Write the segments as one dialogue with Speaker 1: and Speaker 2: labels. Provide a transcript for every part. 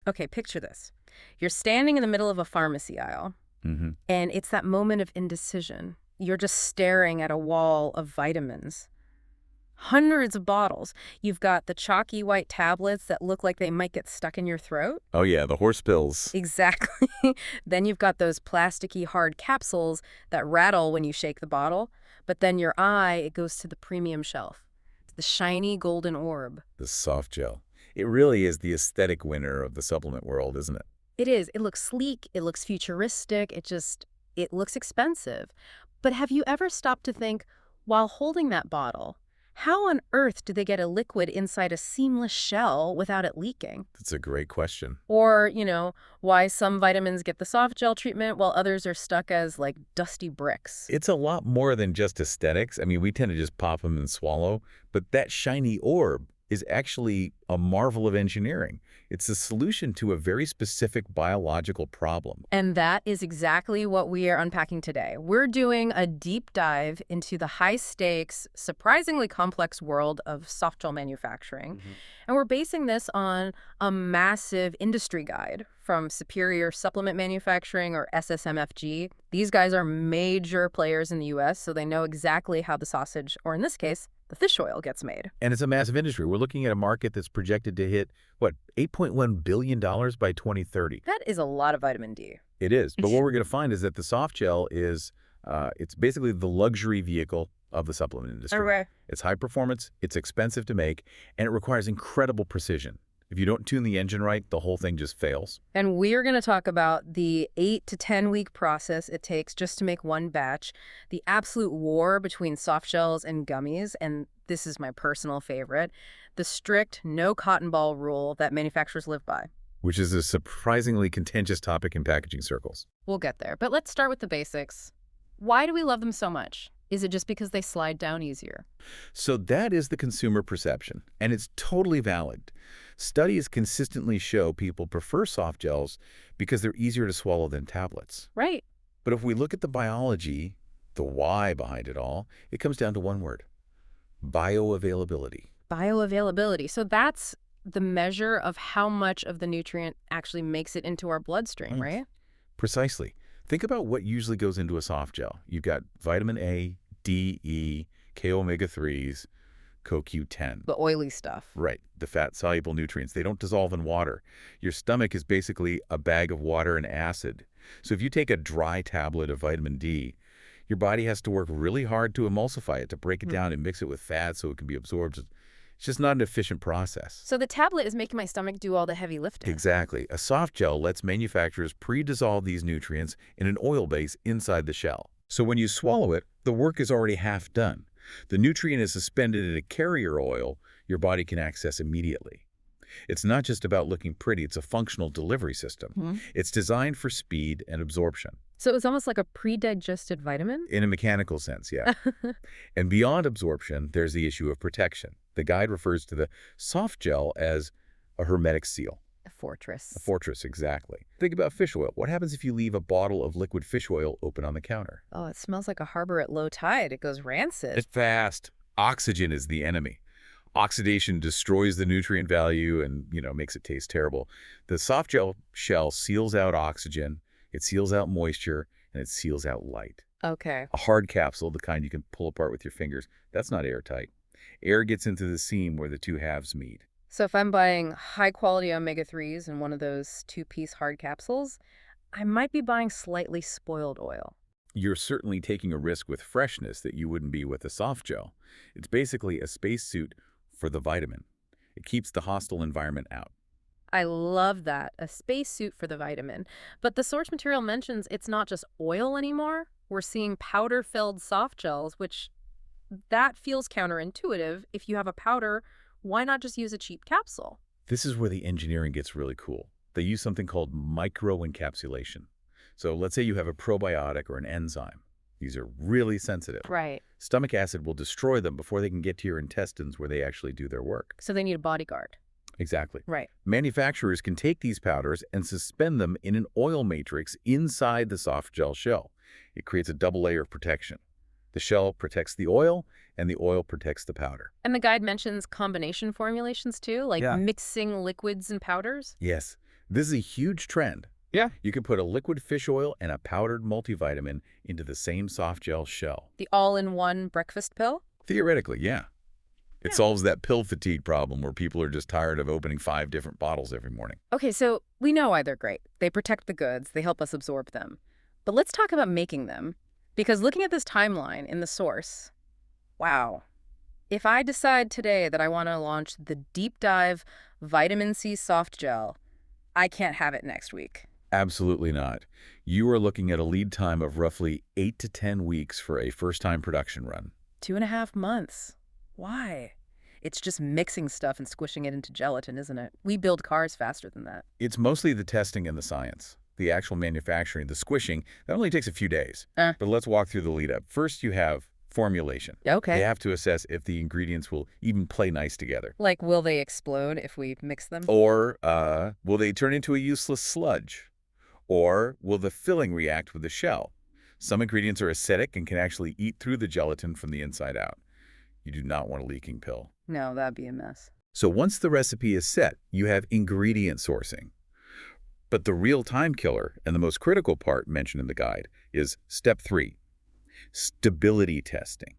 Speaker 1: Okay, picture this. You're standing in the middle of a pharmacy aisle,
Speaker 2: Mm-hmm.
Speaker 1: and it's that moment of indecision. You're just staring at a wall of vitamins. Hundreds of bottles. You've got the chalky white tablets that look like they might get stuck in your throat.
Speaker 2: Oh, yeah, the horse pills.
Speaker 1: Exactly. Then you've got those plasticky hard capsules that rattle when you shake the bottle. But then your eye, it goes to the premium shelf. The shiny golden orb.
Speaker 2: The soft gel. It really is the aesthetic winner of the supplement world, isn't it?
Speaker 1: It is. It looks sleek. It looks futuristic. It looks expensive. But have you ever stopped to think, while holding that bottle, how on earth do they get a liquid inside a seamless shell without it leaking?
Speaker 2: That's a great question.
Speaker 1: Or, why some vitamins get the soft gel treatment while others are stuck as, like, dusty bricks.
Speaker 2: It's a lot more than just aesthetics. I mean, we tend to just pop them and swallow, but that shiny orb is actually a marvel of engineering. It's a solution to a very specific biological problem.
Speaker 1: And that is exactly what we are unpacking today. We're doing a deep dive into the high-stakes, surprisingly complex world of soft gel manufacturing. And we're basing this on a massive industry guide from Superior Supplement Manufacturing, or SSMFG. These guys are major players in the U.S., so they know exactly how the sausage, or in this case, the fish oil, gets made.
Speaker 2: And it's a massive industry. We're looking at a market that's projected to hit, $8.1 billion by 2030.
Speaker 1: That is a lot of vitamin D.
Speaker 2: It is. But what we're going to find is that the soft gel is, it's basically the luxury vehicle of the supplement industry.
Speaker 1: Okay.
Speaker 2: It's high performance, it's expensive to make, and it requires incredible precision. If you don't tune the engine right, the whole thing just fails.
Speaker 1: And we're going to talk about the 8 to 10 week process it takes just to make one batch, the absolute war between soft gels and gummies, and this is my personal favorite, the strict no cotton ball rule that manufacturers live by.
Speaker 2: Which is a surprisingly contentious topic in packaging circles.
Speaker 1: We'll get there, but let's start with the basics. Why do we love them so much? Is it just because they slide down easier?
Speaker 2: So that is the consumer perception, and it's totally valid. Studies consistently show people prefer soft gels because they're easier to swallow than tablets.
Speaker 1: Right.
Speaker 2: But if we look at the biology, the why behind it all, it comes down to one word: bioavailability.
Speaker 1: Bioavailability. So that's the measure of how much of the nutrient actually makes it into our bloodstream, right?
Speaker 2: Precisely. Think about what usually goes into a soft gel. You've got vitamin A, D, E, K omega-3s, CoQ10.
Speaker 1: The oily stuff.
Speaker 2: Right, the fat-soluble nutrients. They don't dissolve in water. Your stomach is basically a bag of water and acid. So if you take a dry tablet of vitamin D, your body has to work really hard to emulsify it, to break it down and mix it with fat so it can be absorbed. It's just not an efficient process.
Speaker 1: So the tablet is making my stomach do all the heavy lifting.
Speaker 2: Exactly. A soft gel lets manufacturers pre-dissolve these nutrients in an oil base inside the shell. So when you swallow it, the work is already half done. The nutrient is suspended in a carrier oil your body can access immediately. It's not just about looking pretty, it's a functional delivery system. It's designed for speed and absorption.
Speaker 1: So it's almost like a pre-digested vitamin?
Speaker 2: In a mechanical sense, yeah. And beyond absorption, there's the issue of protection. The guide refers to the soft gel as a hermetic seal.
Speaker 1: A fortress.
Speaker 2: A fortress, exactly. Think about fish oil. What happens if you leave a bottle of liquid fish oil open on the counter?
Speaker 1: Oh, it smells like a harbor at low tide. It goes rancid.
Speaker 2: It's fast. Oxygen is the enemy. Oxidation destroys the nutrient value and, makes it taste terrible. The soft gel shell seals out oxygen, it seals out moisture, and it seals out light.
Speaker 1: Okay.
Speaker 2: A hard capsule, the kind you can pull apart with your fingers, that's not airtight. Air gets into the seam where the two halves meet.
Speaker 1: So if I'm buying high-quality omega-3s in one of those two-piece hard capsules, I might be buying slightly spoiled oil.
Speaker 2: You're certainly taking a risk with freshness that you wouldn't be with a soft gel. It's basically a spacesuit for the vitamin. It keeps the hostile environment out.
Speaker 1: I love that, a spacesuit for the vitamin. But the source material mentions it's not just oil anymore. We're seeing powder-filled soft gels, which that feels counterintuitive. If you have a powder, why not just use a cheap capsule?
Speaker 2: This is where the engineering gets really cool. They use something called micro-encapsulation. So let's say you have a probiotic or an enzyme. These are really sensitive.
Speaker 1: Right.
Speaker 2: Stomach acid will destroy them before they can get to your intestines where they actually do their work.
Speaker 1: So they need a bodyguard.
Speaker 2: Exactly.
Speaker 1: Right.
Speaker 2: Manufacturers can take these powders and suspend them in an oil matrix inside the soft gel shell. It creates a double layer of protection. The shell protects the oil, and the oil protects the powder.
Speaker 1: And the guide mentions combination formulations too, like mixing liquids and powders?
Speaker 2: Yes. This is a huge trend.
Speaker 3: Yeah.
Speaker 2: You can put a liquid fish oil and a powdered multivitamin into the same soft gel shell.
Speaker 1: The all-in-one breakfast pill?
Speaker 2: Theoretically, yeah. It
Speaker 1: Yeah.
Speaker 2: solves that pill fatigue problem where people are just tired of opening 5 different bottles every morning.
Speaker 1: Okay, so we know why they're great. They protect the goods. They help us absorb them. But let's talk about making them. Because looking at this timeline in the source, wow. If I decide today that I want to launch the deep dive vitamin C soft gel, I can't have it next week.
Speaker 2: Absolutely not. You are looking at a lead time of roughly 8 to 10 weeks for a first-time production run.
Speaker 1: 2.5 months. Why? It's just mixing stuff and squishing it into gelatin, isn't it? We build cars faster than that.
Speaker 2: It's mostly the testing and the science. The actual manufacturing, the squishing, that only takes a few days. But let's walk through the lead-up. First, you have formulation.
Speaker 1: Okay.
Speaker 2: They have to assess if the ingredients will even play nice together.
Speaker 1: Like, will they explode if we mix them?
Speaker 2: Or will they turn into a useless sludge? Or will the filling react with the shell? Some ingredients are acidic and can actually eat through the gelatin from the inside out. You do not want a leaking pill.
Speaker 1: No, that'd be a mess.
Speaker 2: So once the recipe is set, you have ingredient sourcing. But the real time killer, and the most critical part mentioned in the guide, is step 3, stability testing.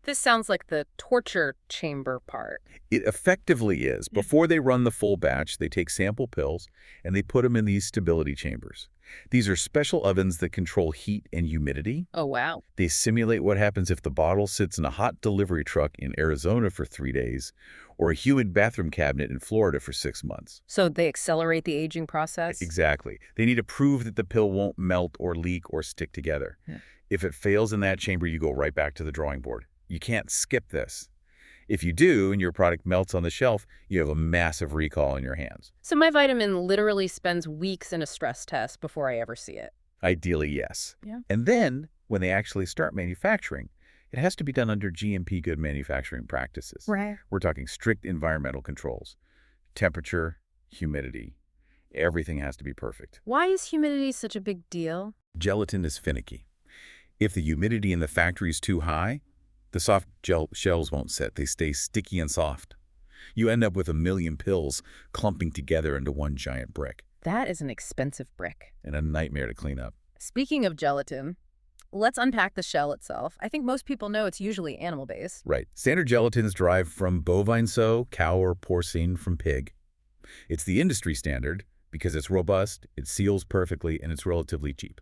Speaker 1: This sounds like the torture chamber part.
Speaker 2: It effectively is. Before they run the full batch, they take sample pills and they put them in these stability chambers. These are special ovens that control heat and humidity.
Speaker 1: Oh, wow.
Speaker 2: They simulate what happens if the bottle sits in a hot delivery truck in Arizona for 3 days or a humid bathroom cabinet in Florida for 6 months.
Speaker 1: So they accelerate the aging process?
Speaker 2: Exactly. They need to prove that the pill won't melt or leak or stick together.
Speaker 1: Yeah.
Speaker 2: If it fails in that chamber, you go right back to the drawing board. You can't skip this. If you do and your product melts on the shelf, you have a massive recall in your hands.
Speaker 1: So my vitamin literally spends weeks in a stress test before I ever see it.
Speaker 2: Ideally, yes.
Speaker 1: Yeah.
Speaker 2: And then, when they actually start manufacturing, it has to be done under GMP good manufacturing practices.
Speaker 1: Right.
Speaker 2: We're talking strict environmental controls. Temperature, humidity, everything has to be perfect.
Speaker 1: Why is humidity such a big deal?
Speaker 2: Gelatin is finicky. If the humidity in the factory is too high, the soft gel shells won't set. They stay sticky and soft. You end up with a million pills clumping together into one giant brick.
Speaker 1: That is an expensive brick.
Speaker 2: And a nightmare to clean up.
Speaker 1: Speaking of gelatin, let's unpack the shell itself. I think most people know it's usually animal-based.
Speaker 2: Right. Standard gelatins derive from bovine sow, cow, or porcine from pig. It's the industry standard because it's robust, it seals perfectly, and it's relatively cheap.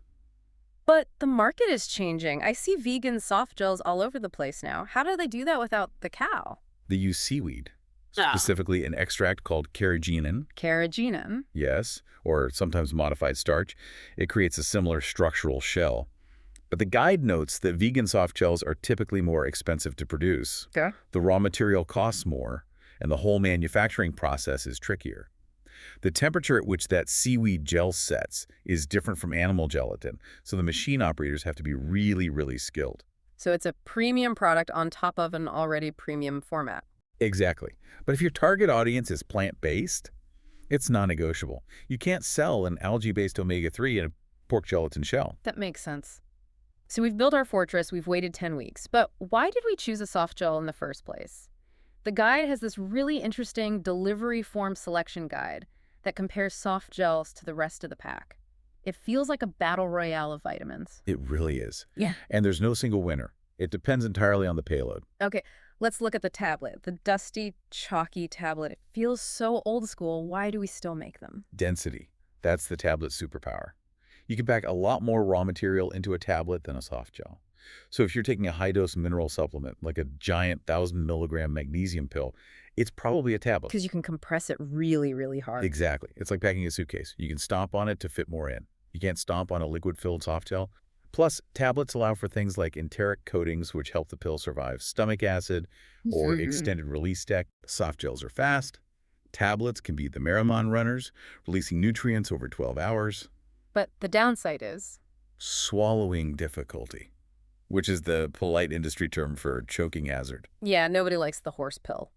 Speaker 1: But the market is changing. I see vegan soft gels all over the place now. How do they do that without the cow?
Speaker 2: They use seaweed, specifically an extract called carrageenan.
Speaker 1: Carrageenan?
Speaker 2: Yes, or sometimes modified starch. It creates a similar structural shell. But the guide notes that vegan soft gels are typically more expensive to produce.
Speaker 1: Okay.
Speaker 2: The raw material costs more, and the whole manufacturing process is trickier. The temperature at which that seaweed gel sets is different from animal gelatin, so the machine operators have to be really, really skilled.
Speaker 1: So it's a premium product on top of an already premium format.
Speaker 2: Exactly. But if your target audience is plant-based, it's non-negotiable. You can't sell an algae-based omega-3 in a pork gelatin shell.
Speaker 1: That makes sense. So we've built our fortress, we've waited 10 weeks. But why did we choose a soft gel in the first place? The guide has this really interesting delivery form selection guide that compares soft gels to the rest of the pack. It feels like a battle royale of vitamins.
Speaker 2: It really is.
Speaker 1: Yeah.
Speaker 2: And there's no single winner. It depends entirely on the payload.
Speaker 1: Okay, let's look at the tablet. The dusty, chalky tablet. It feels so old school. Why do we still make them?
Speaker 2: Density. That's the tablet's superpower. You can pack a lot more raw material into a tablet than a soft gel. So if you're taking a high-dose mineral supplement, like a giant 1,000-milligram magnesium pill, it's probably a tablet.
Speaker 1: Because you can compress it really, really hard.
Speaker 2: Exactly. It's like packing a suitcase. You can stomp on it to fit more in. You can't stomp on a liquid-filled soft gel. Plus, tablets allow for things like enteric coatings, which help the pill survive stomach acid or extended release tech. Soft gels are fast. Tablets can be the marathon runners, releasing nutrients over 12 hours.
Speaker 1: But the downside is?
Speaker 2: Swallowing difficulty, which is the polite industry term for choking hazard.
Speaker 1: Yeah, nobody likes the horse pill.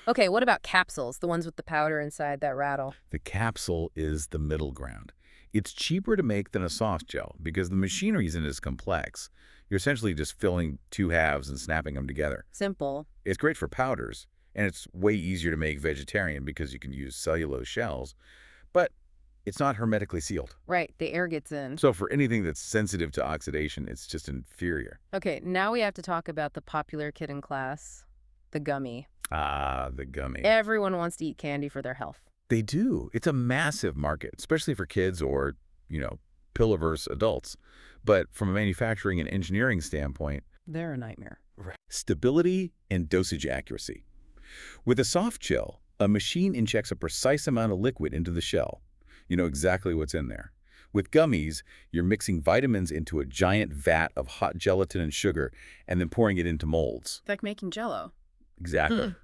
Speaker 1: Okay, what about capsules, the ones with the powder inside that rattle?
Speaker 2: The capsule is the middle ground. It's cheaper to make than a soft gel because the machinery isn't as complex. You're essentially just filling two halves and snapping them together.
Speaker 1: Simple.
Speaker 2: It's great for powders, and it's way easier to make vegetarian because you can use cellulose shells. But It's not hermetically sealed.
Speaker 1: Right, the air gets in.
Speaker 2: So for anything that's sensitive to oxidation, it's just inferior.
Speaker 1: Okay, now we have to talk about the popular kid in class, the gummy.
Speaker 2: Ah, the gummy.
Speaker 1: Everyone wants to eat candy for their health.
Speaker 2: They do. It's a massive market, especially for kids or, pill-averse adults. But from a manufacturing and engineering standpoint,
Speaker 1: They're a nightmare.
Speaker 2: stability and dosage accuracy. With a soft gel, a machine injects a precise amount of liquid into the shell. You know exactly what's in there. With gummies, you're mixing vitamins into a giant vat of hot gelatin and sugar and then pouring it into molds.
Speaker 1: It's like making Jell-O.
Speaker 2: Exactly.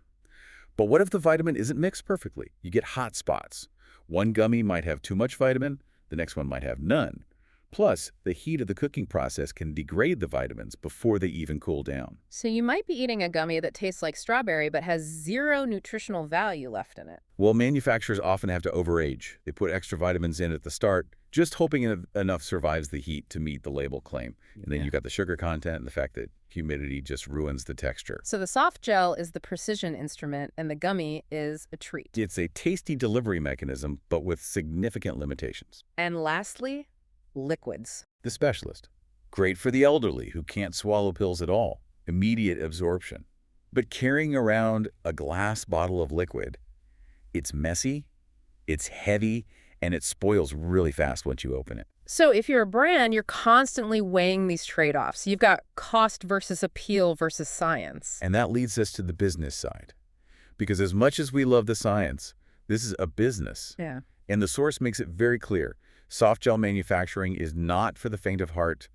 Speaker 2: But what if the vitamin isn't mixed perfectly? You get hot spots. One gummy might have too much vitamin, the next one might have none. Plus, the heat of the cooking process can degrade the vitamins before they even cool down.
Speaker 1: So you might be eating a gummy that tastes like strawberry but has zero nutritional value left in it.
Speaker 2: Well, manufacturers often have to overage. They put extra vitamins in at the start, just hoping enough survives the heat to meet the label claim. And then you've got the sugar content and the fact that humidity just ruins the texture.
Speaker 1: So the soft gel is the precision instrument and the gummy is a treat.
Speaker 2: It's a tasty delivery mechanism, but with significant limitations.
Speaker 1: And lastly, liquids.
Speaker 2: The specialist. Great for the elderly who can't swallow pills at all. Immediate absorption. But carrying around a glass bottle of liquid, it's messy, it's heavy, and it spoils really fast once you open it.
Speaker 1: So if you're a brand, you're constantly weighing these trade-offs. You've got cost versus appeal versus science.
Speaker 2: And that leads us to the business side. Because as much as we love the science, this is a business.
Speaker 1: Yeah.
Speaker 2: And the source makes it very clear. Soft gel manufacturing is not for the faint of heart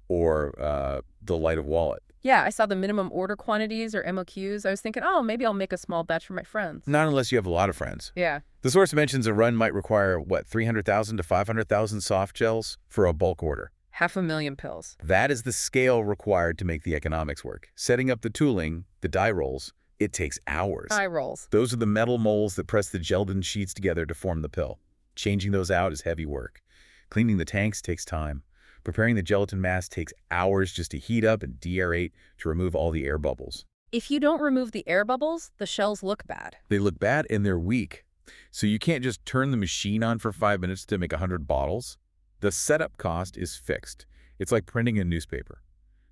Speaker 2: or the light of wallet.
Speaker 1: Yeah, I saw the minimum order quantities or MOQs. I was thinking, oh, maybe I'll make a small batch for my friends.
Speaker 2: Not unless you have a lot of friends.
Speaker 1: Yeah.
Speaker 2: The source mentions a run might require, 300,000 to 500,000 soft gels for a bulk order.
Speaker 1: 500,000 pills.
Speaker 2: That is the scale required to make the economics work. Setting up the tooling, the die rolls, it takes hours.
Speaker 1: Die rolls.
Speaker 2: Those are the metal molds that press the gelatin sheets together to form the pill. Changing those out is heavy work. Cleaning the tanks takes time. Preparing the gelatin mass takes hours just to heat up and deaerate to remove all the air bubbles.
Speaker 1: If you don't remove the air bubbles, the shells look bad.
Speaker 2: They look bad and they're weak. So you can't just turn the machine on for 5 minutes to make 100 bottles. The setup cost is fixed. It's like printing a newspaper.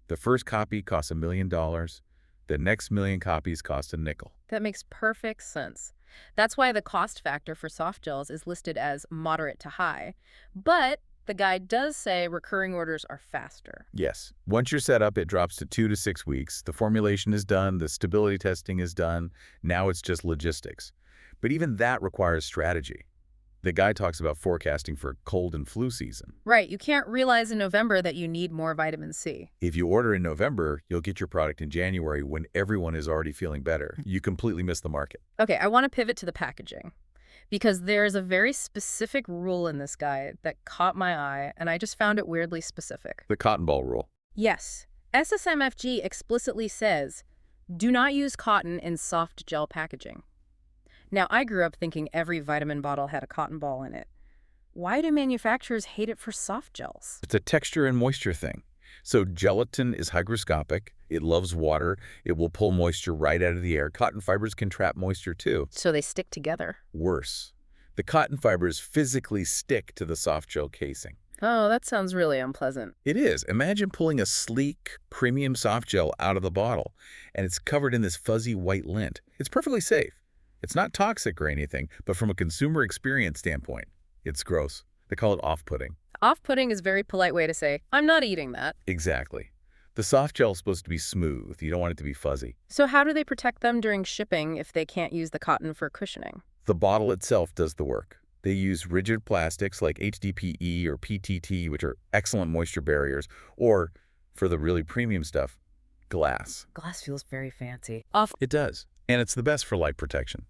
Speaker 2: The first copy costs $1 million. The next million copies cost a nickel.
Speaker 1: That makes perfect sense. That's why the cost factor for soft gels is listed as moderate to high. But the guide does say recurring orders are faster.
Speaker 2: Yes. Once you're set up, it drops to 2 to 6 weeks. The formulation is done. The stability testing is done. Now it's just logistics. But even that requires strategy. The guide talks about forecasting for cold and flu season.
Speaker 1: Right. You can't realize in November that you need more vitamin C.
Speaker 2: If you order in November, you'll get your product in January when everyone is already feeling better. You completely miss the market.
Speaker 1: Okay, I want to pivot to the packaging because there's a very specific rule in this guide that caught my eye, and I just found it weirdly specific.
Speaker 2: The cotton ball rule.
Speaker 1: Yes. SSMFG explicitly says, do not use cotton in soft gel packaging. Now, I grew up thinking every vitamin bottle had a cotton ball in it. Why do manufacturers hate it for soft gels?
Speaker 2: It's a texture and moisture thing. So gelatin is hygroscopic. It loves water. It will pull moisture right out of the air. Cotton fibers can trap moisture too.
Speaker 1: So they stick together.
Speaker 2: Worse. The cotton fibers physically stick to the soft gel casing.
Speaker 1: Oh, that sounds really unpleasant.
Speaker 2: It is. Imagine pulling a sleek, premium soft gel out of the bottle, and it's covered in this fuzzy white lint. It's perfectly safe. It's not toxic or anything, but from a consumer experience standpoint, it's gross. They call it off-putting.
Speaker 1: Off-putting is a very polite way to say, I'm not eating that.
Speaker 2: Exactly. The soft gel is supposed to be smooth. You don't want it to be fuzzy.
Speaker 1: So how do they protect them during shipping if they can't use the cotton for cushioning?
Speaker 2: The bottle itself does the work. They use rigid plastics like HDPE or PTT, which are excellent moisture barriers, or, for the really premium stuff, glass.
Speaker 1: Glass feels very fancy.
Speaker 2: It does, and it's the best for light protection.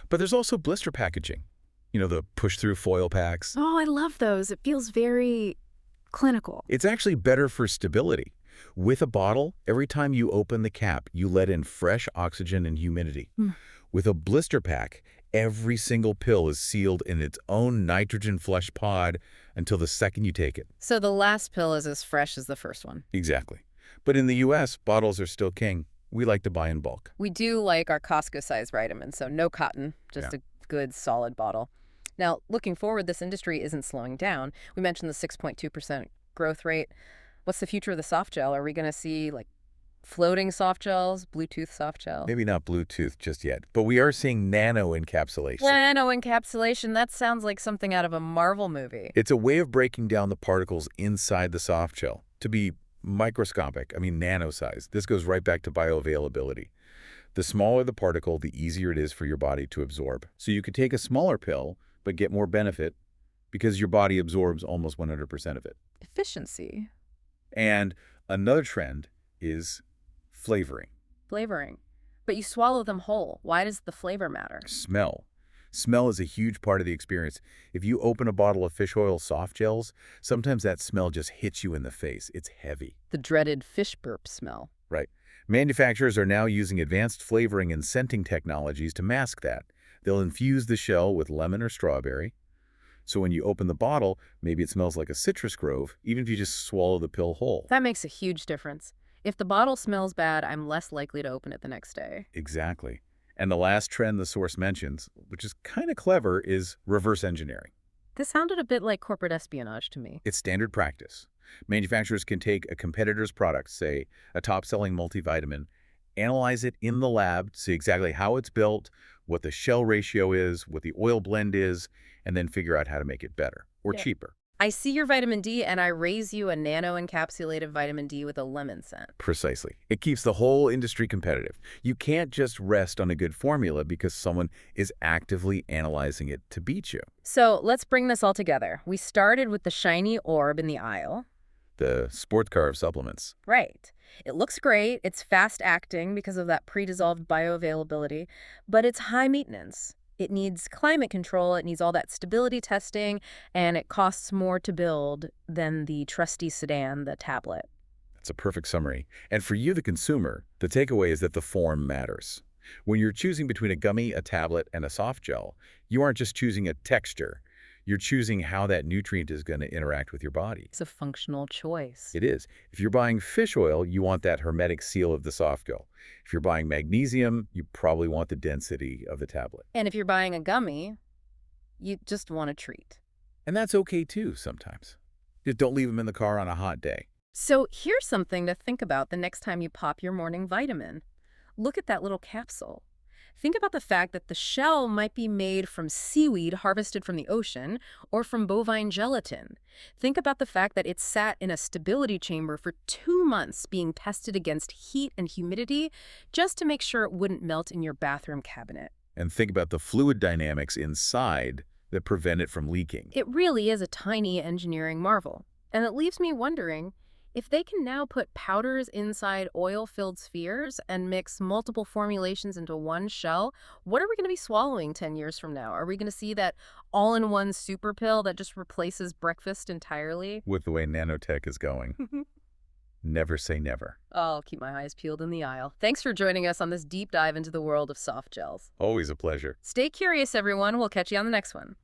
Speaker 2: But there's also blister packaging. You know, the push-through foil packs.
Speaker 1: Oh, I love those. It feels very clinical.
Speaker 2: It's actually better for stability. With a bottle, every time you open the cap, you let in fresh oxygen and humidity. With a blister pack, every single pill is sealed in its own nitrogen flush pod until the second you take it.
Speaker 1: So the last pill is as fresh as the first one.
Speaker 2: Exactly. But in the U.S., bottles are still king. We like to buy in bulk.
Speaker 1: We do like our Costco-sized vitamins, so no cotton, just a good, solid bottle. Now, looking forward, this industry isn't slowing down. We mentioned the 6.2% growth rate. What's the future of the soft gel? Are we going to see, like, floating soft gels, Bluetooth soft gel?
Speaker 2: Maybe not Bluetooth just yet, but we are seeing nano encapsulation.
Speaker 1: Nano encapsulation, that sounds like something out of a Marvel movie.
Speaker 2: It's a way of breaking down the particles inside the soft gel to be microscopic, nano-sized. This goes right back to bioavailability. The smaller the particle, the easier it is for your body to absorb. So you could take a smaller pill, but get more benefit because your body absorbs almost 100% of it.
Speaker 1: Efficiency.
Speaker 2: And another trend is flavoring.
Speaker 1: Flavoring. But you swallow them whole. Why does the flavor matter?
Speaker 2: Smell. Smell is a huge part of the experience. If you open a bottle of fish oil soft gels, sometimes that smell just hits you in the face. It's heavy.
Speaker 1: The dreaded fish burp smell.
Speaker 2: Right. Manufacturers are now using advanced flavoring and scenting technologies to mask that. They'll infuse the shell with lemon or strawberry. So when you open the bottle, maybe it smells like a citrus grove, even if you just swallow the pill whole.
Speaker 1: That makes a huge difference. If the bottle smells bad, I'm less likely to open it the next day.
Speaker 2: Exactly. And the last trend the source mentions, which is kind of clever, is reverse engineering.
Speaker 1: This sounded a bit like corporate espionage to me.
Speaker 2: It's standard practice. Manufacturers can take a competitor's product, say a top-selling multivitamin, analyze it in the lab, see exactly how it's built, what the shell ratio is, what the oil blend is, and then figure out how to make it better or cheaper.
Speaker 1: I see your vitamin D and I raise you a nano-encapsulated vitamin D with a lemon scent.
Speaker 2: Precisely. It keeps the whole industry competitive. You can't just rest on a good formula because someone is actively analyzing it to beat you.
Speaker 1: So let's bring this all together. We started with the shiny orb in the aisle.
Speaker 2: The sports car of supplements.
Speaker 1: Right. It looks great. It's fast-acting because of that pre-dissolved bioavailability, but it's high maintenance. It needs climate control, it needs all that stability testing, and it costs more to build than the trusty sedan, the tablet.
Speaker 2: That's a perfect summary. And for you, the consumer, the takeaway is that the form matters. When you're choosing between a gummy, a tablet, and a soft gel, you aren't just choosing a texture. You're choosing how that nutrient is going to interact with your body.
Speaker 1: It's a functional choice.
Speaker 2: It is. If you're buying fish oil, you want that hermetic seal of the soft gel. If you're buying magnesium, you probably want the density of the tablet.
Speaker 1: And if you're buying a gummy, you just want a treat.
Speaker 2: And that's okay too sometimes. Just don't leave them in the car on a hot day.
Speaker 1: So here's something to think about the next time you pop your morning vitamin. Look at that little capsule. Think about the fact that the shell might be made from seaweed harvested from the ocean or from bovine gelatin. Think about the fact that it sat in a stability chamber for 2 months being tested against heat and humidity just to make sure it wouldn't melt in your bathroom cabinet.
Speaker 2: And think about the fluid dynamics inside that prevent it from leaking.
Speaker 1: It really is a tiny engineering marvel. And it leaves me wondering, if they can now put powders inside oil-filled spheres and mix multiple formulations into one shell, what are we going to be swallowing 10 years from now? Are we going to see that all-in-one super pill that just replaces breakfast entirely?
Speaker 2: With the way nanotech is going. Never say never.
Speaker 1: I'll keep my eyes peeled in the aisle. Thanks for joining us on this deep dive into the world of soft gels.
Speaker 2: Always a pleasure.
Speaker 1: Stay curious, everyone. We'll catch you on the next one.